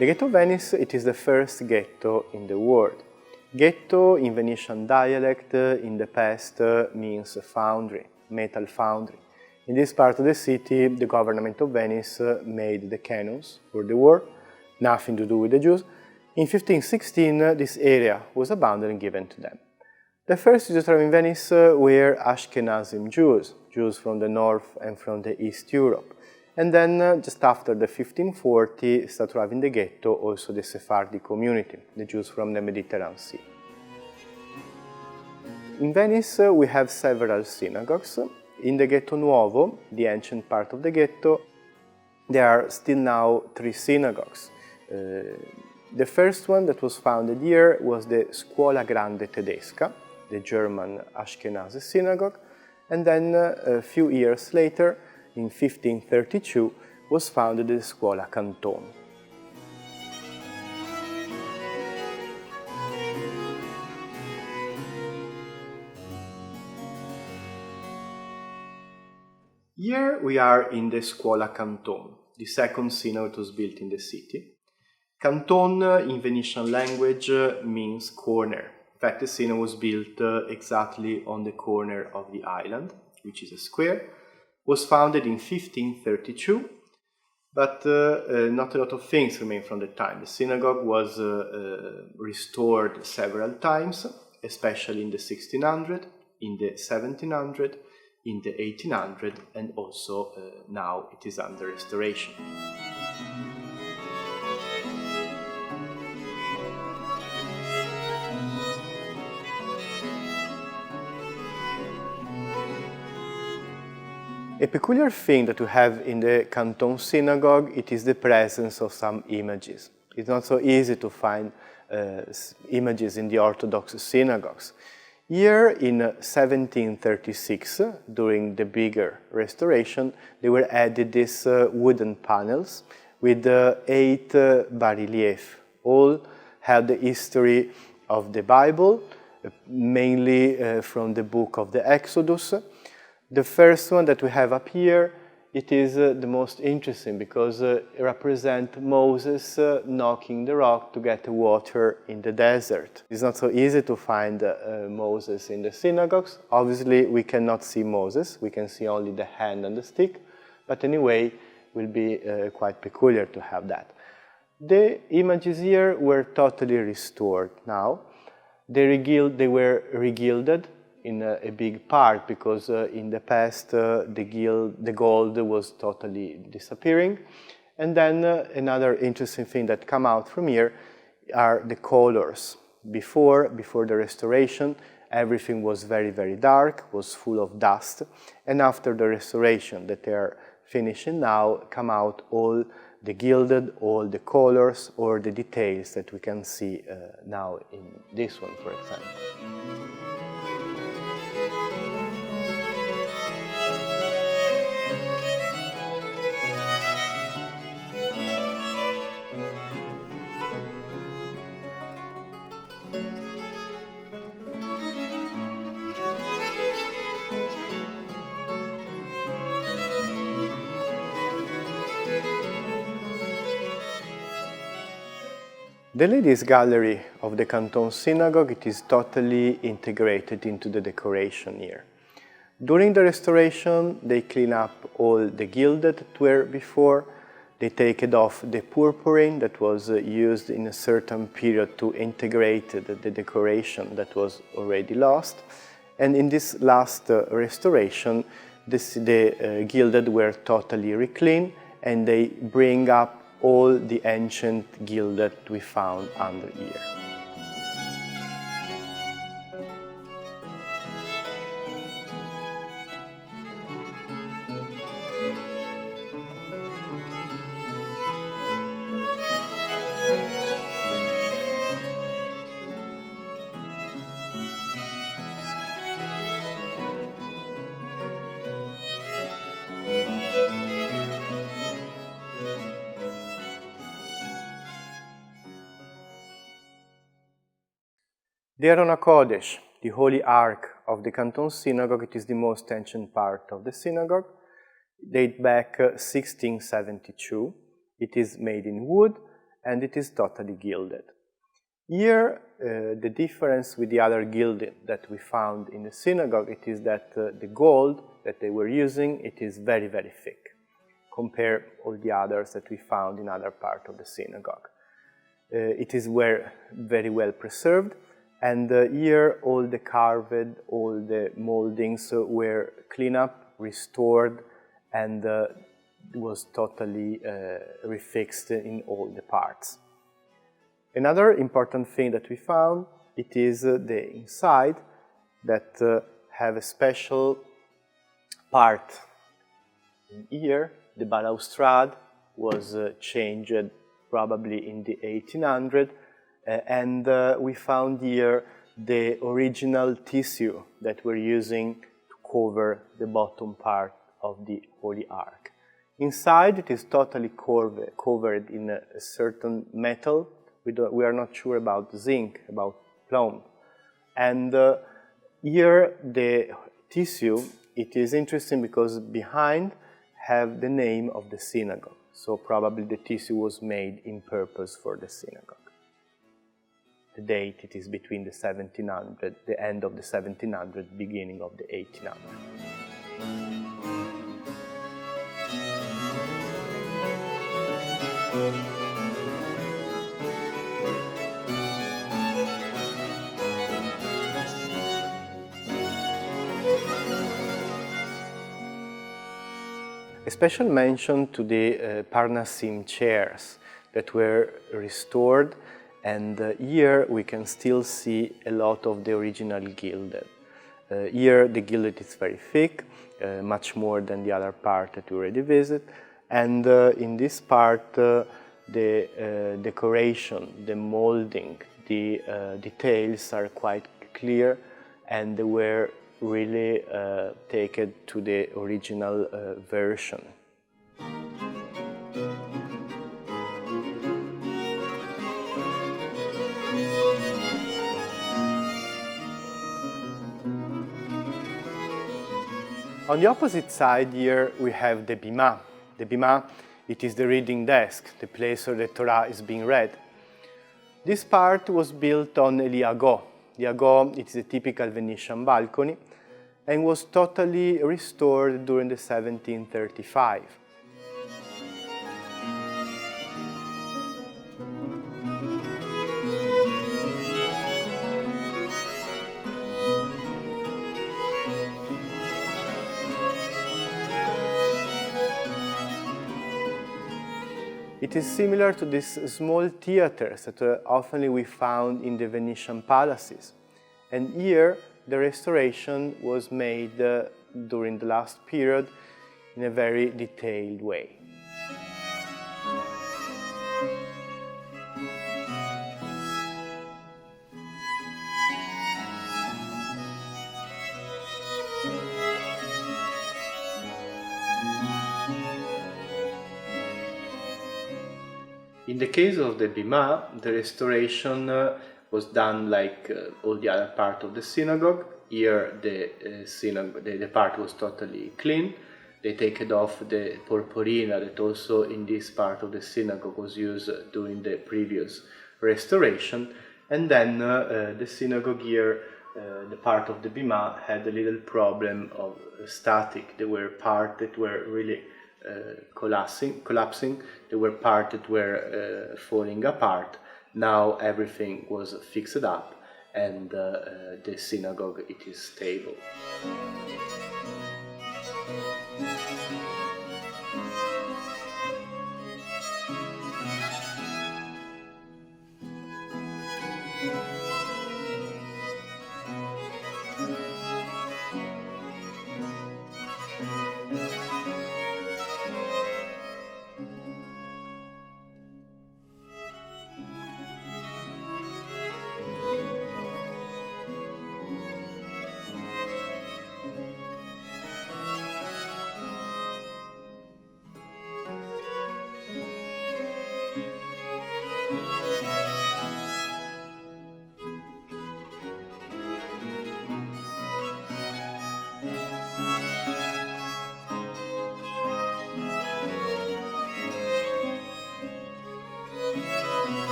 The ghetto of Venice, it is the first ghetto in the world. Ghetto in Venetian dialect in the past means foundry, metal foundry. In this part of the city, the government of Venice made the cannons for the war, nothing to do with the Jews. In 1516, this area was abandoned and given to them. The first Jews in Venice were Ashkenazim Jews, Jews from the north and from the East Europe. And then, just after the 1540, started arriving in the ghetto also the Sephardi community, the Jews from the Mediterranean Sea. In Venice, we have several synagogues. In the Ghetto Nuovo, the ancient part of the ghetto, there are still now 3 synagogues. The first one that was founded here was the Scuola Grande Tedesca, the German Ashkenazi synagogue, and then a few years later, in 1532, was founded the Scuola Canton. Here we are in the Scuola Canton, the second synagogue that was built in the city. Canton in Venetian language means corner. In fact, the synagogue was built exactly on the corner of the island, which is a square. Was founded in 1532, but not a lot of things remain from the time. The synagogue was restored several times, especially in the 1600, in the 1700, in the 1800, and also now it is under restoration. A peculiar thing that we have in the Canton Synagogue, it is the presence of some images. It's not so easy to find images in the Orthodox synagogues. Here in 1736, during the bigger restoration, they were added these wooden panels with 8 bas-reliefs. All have the history of the Bible, mainly from the book of the Exodus. The first one that we have up here, it is the most interesting because it represents Moses knocking the rock to get water in the desert. It's not so easy to find Moses in the synagogues. Obviously, we cannot see Moses. We can see only the hand and the stick. But anyway, it will be quite peculiar to have that. The images here were totally restored now. They were regilded in a big part because in the past the gold was totally disappearing. And then another interesting thing that come out from here are the colors. Before the restoration, everything was very, very dark, was full of dust. And after the restoration that they are finishing now, come out all the gilded, all the colors or the details that we can see now in this one, for example. The ladies' gallery of the Canton Synagogue, it is totally integrated into the decoration here. During the restoration, they clean up all the gilded that were before. They take it off the purpurine that was used in a certain period to integrate the decoration that was already lost. And in this last restoration, the gilded were totally recleaned and they bring up all the ancient gilded we found under here. The Aron HaKodesh, the Holy Ark of the Canton Synagogue, it is the most ancient part of the synagogue. Date back 1672. It is made in wood and it is totally gilded. Here, the difference with the other gilded that we found in the synagogue, it is that the gold that they were using, it is very, very thick, compared all the others that we found in other parts of the synagogue. It is very well preserved, and here all the carved, all the moldings were cleaned up, restored, and was totally refixed in all the parts. Another important thing that we found, it is the inside that have a special part. Here, the balustrade was changed probably in the 1800s, and we found here the original tissue that we're using to cover the bottom part of the Holy Ark. Inside, it is totally covered in a certain metal. We are not sure about zinc, about plum. And here, the tissue, it is interesting because behind have the name of the synagogue. So probably the tissue was made in purpose for the synagogue. The date, it is between the 1700s, the end of the 1700s, beginning of the 1800s. A special mention to the Parnassim chairs that were restored, and here we can still see a lot of the original gilded. Here the gilded is very thick, much more than the other part that we already visited, and in this part the decoration, the molding, the details are quite clear, and they were really taken to the original version. On the opposite side here we have the bima. The bima, it is the reading desk, the place where the Torah is being read. This part was built on a liago. Liago, it is a typical Venetian balcony, and was totally restored during the 1735. It is similar to these small theaters that often we found in the Venetian palaces. And here, the restoration was made during the last period in a very detailed way. In the case of the bima, the restoration was done like all the other part of the synagogue. Here the part was totally clean. They take off the purpurina that also in this part of the synagogue was used during the previous restoration. And then the synagogue here, the part of the bima, had a little problem of static. There were parts that were really collapsing. There were parts that were falling apart. Now everything was fixed up, and the synagogue, it is stable.